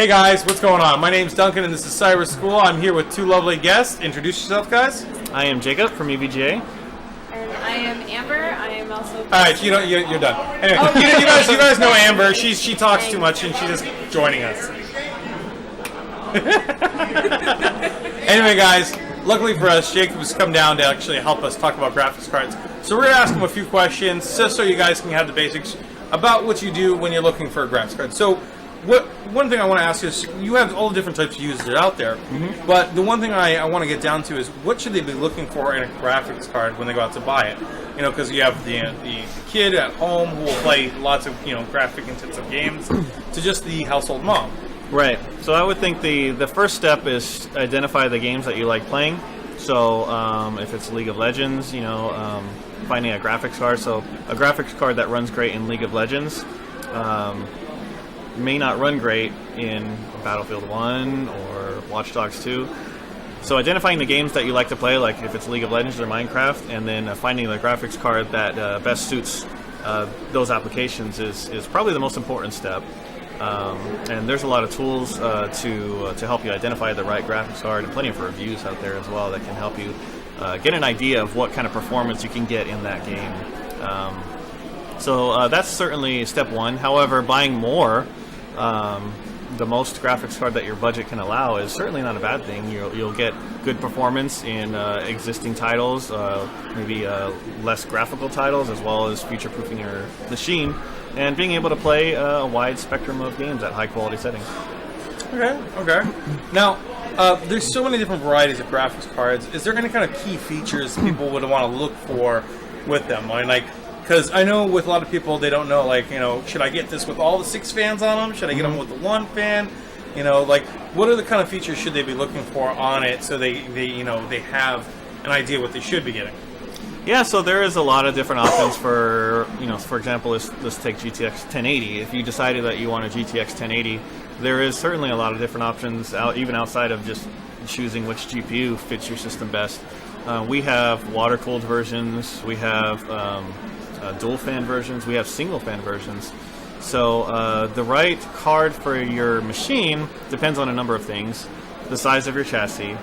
Hey guys, what's going on? My name's Duncan and this is Syber Skool. I'm here with two lovely guests. Introduce yourself, guys. I am Jacob from EVGA. And I am Amber. I am also. All right, you're done. Anyway, you guys know Amber. She talks too much and she's just joining us. Anyway, guys, luckily for us, Jacob has come down to actually help us talk about graphics cards. So we're gonna ask him a few questions just so you guys can have the basics about what you do when you're looking for a graphics card. So, one thing I want to ask is, you have all the different types of users out there, but the one thing I want to get down to is, what should they be looking for in a graphics card when they go out to buy it? You know, because you have the kid at home who will play lots of graphic intensive games, to just the household mom. Right. So I would think the first step is identify the games that you like playing. So if it's League of Legends, finding a graphics card. So a graphics card that runs great in League of Legends may not run great in Battlefield 1 or Watch Dogs 2. So identifying the games that you like to play, like if it's League of Legends or Minecraft, and then finding the graphics card that best suits those applications is probably the most important step. And there's a lot of tools to help you identify the right graphics card, and plenty of reviews out there as well that can help you get an idea of what kind of performance you can get in that game. So that's certainly step one. However, buying more, the most graphics card that your budget can allow, is certainly not a bad thing. You'll get good performance in existing titles, maybe less graphical titles, as well as future-proofing your machine, and being able to play a wide spectrum of games at high-quality settings. Okay. Now, there's so many different varieties of graphics cards. Is there any kind of key features people would want to look for with them? I mean, because I know with a lot of people, they don't know, should I get this with all the 6 fans on them? Should I get them with the 1 fan? What are the kind of features should they be looking for on it so they have an idea what they should be getting? Yeah, so there is a lot of different options for, for example, let's take GTX 1080. If you decided that you want a GTX 1080, there is certainly a lot of different options, even outside of just choosing which GPU fits your system best. We have water-cooled versions, we have dual fan versions, we have single fan versions. So the right card for your machine depends on a number of things: the size of your chassis,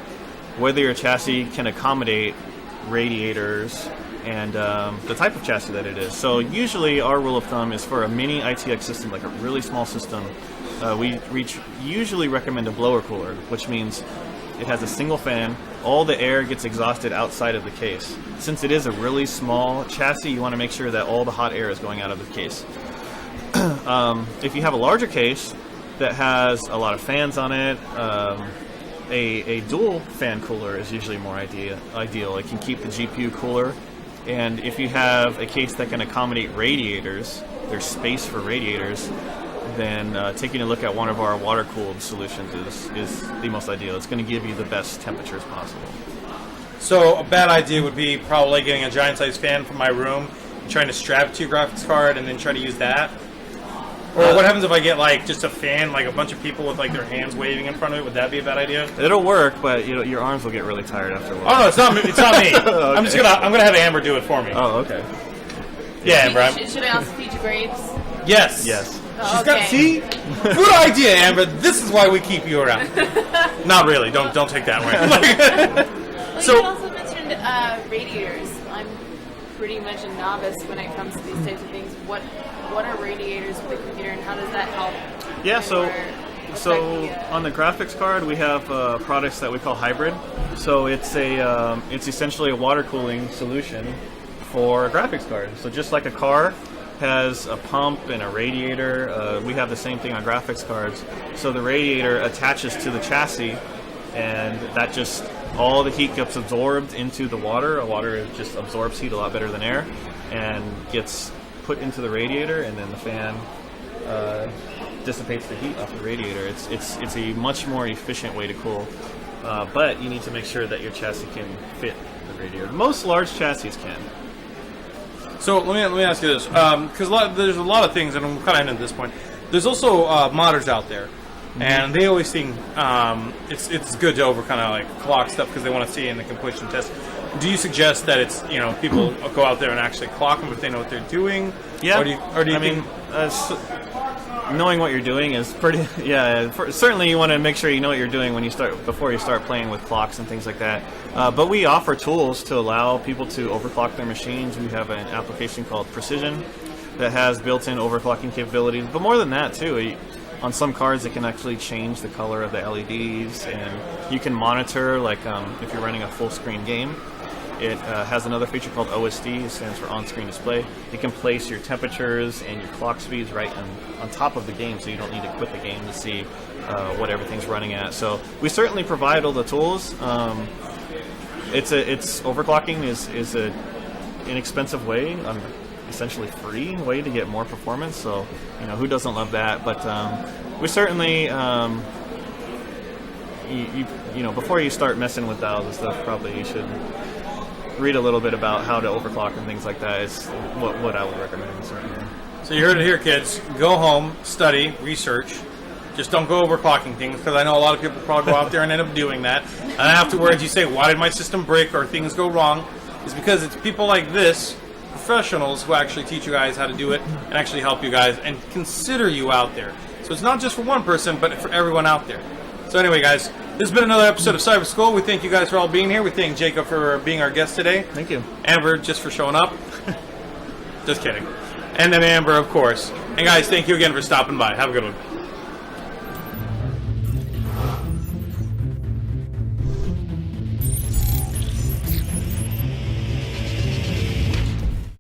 whether your chassis can accommodate radiators, and the type of chassis that it is. So usually our rule of thumb is, for a mini ITX system, like a really small system, we usually recommend a blower cooler, which means it has a single fan. All the air gets exhausted outside of the case. Since it is a really small chassis, you want to make sure that all the hot air is going out of the case. If you have a larger case that has a lot of fans on it, a dual fan cooler is usually more ideal. It can keep the GPU cooler. And if you have a case that can accommodate radiators, there's space for radiators, then taking a look at one of our water-cooled solutions is the most ideal. It's going to give you the best temperatures possible. So a bad idea would be probably getting a giant-sized fan from my room, trying to strap it to your graphics card, and then try to use that. Or what happens if I get just a fan, a bunch of people with their hands waving in front of it? Would that be a bad idea? It'll work, but your arms will get really tired after a while. Oh no, it's not me. It's not me. Okay. I'm gonna have Amber do it for me. Oh, okay. Yeah, Amber. Should I also feature grapes? Yes. Oh, She's got. See, good idea, Amber. This is why we keep you around. Not really. Don't take that way. Well, So- you also mentioned radiators. I'm pretty much a novice when it comes to these types of things. What are radiators with the computer, and how does that help? Yeah, so on the graphics card, we have products that we call hybrid. So it's essentially a water cooling solution for a graphics card. So just like a car has a pump and a radiator, we have the same thing on graphics cards. So the radiator attaches to the chassis, and that just, all the heat gets absorbed into the water. Water just absorbs heat a lot better than air, and gets put into the radiator, and then the fan dissipates the heat off the radiator. It's a much more efficient way to cool, but you need to make sure that your chassis can fit the radiator. Most large chassis can. So let me ask you this, because there's a lot of things, and I'm kind of ending at this point. There's also modders out there, and they always think it's good to clock stuff because they want to see it in the completion test. Do you suggest that it's people go out there and actually clock them if they know what they're doing? Yeah. Or do you think? knowing what you're doing is pretty. Yeah, certainly you want to make sure you know what you're doing when you start before you start playing with clocks and things like that. But we offer tools to allow people to overclock their machines. We have an application called Precision that has built-in overclocking capabilities. But more than that, too, on some cards it can actually change the color of the LEDs, and you can monitor, like if you're running a full-screen game. It has another feature called OSD. It stands for on-screen display. You can place your temperatures and your clock speeds right on top of the game, so you don't need to quit the game to see what everything's running at. So we certainly provide all the tools. It's overclocking is a inexpensive way, essentially free way to get more performance. So who doesn't love that? But we certainly before you start messing with dials and stuff, probably you should read a little bit about how to overclock and things like that is what I would recommend, certainly. So you heard it here, kids. Go home, study, research. Just don't go overclocking things, because I know a lot of people probably go out there and end up doing that. And afterwards you say, why did my system break or things go wrong? It's because it's people like this, professionals, who actually teach you guys how to do it and actually help you guys and consider you out there. So it's not just for one person, but for everyone out there. So anyway, guys, this has been another episode of Syber Skool. We thank you guys for all being here. We thank Jacob for being our guest today. Thank you. Amber, just for showing up. Just kidding. And then Amber, of course. And guys, thank you again for stopping by. Have a good one.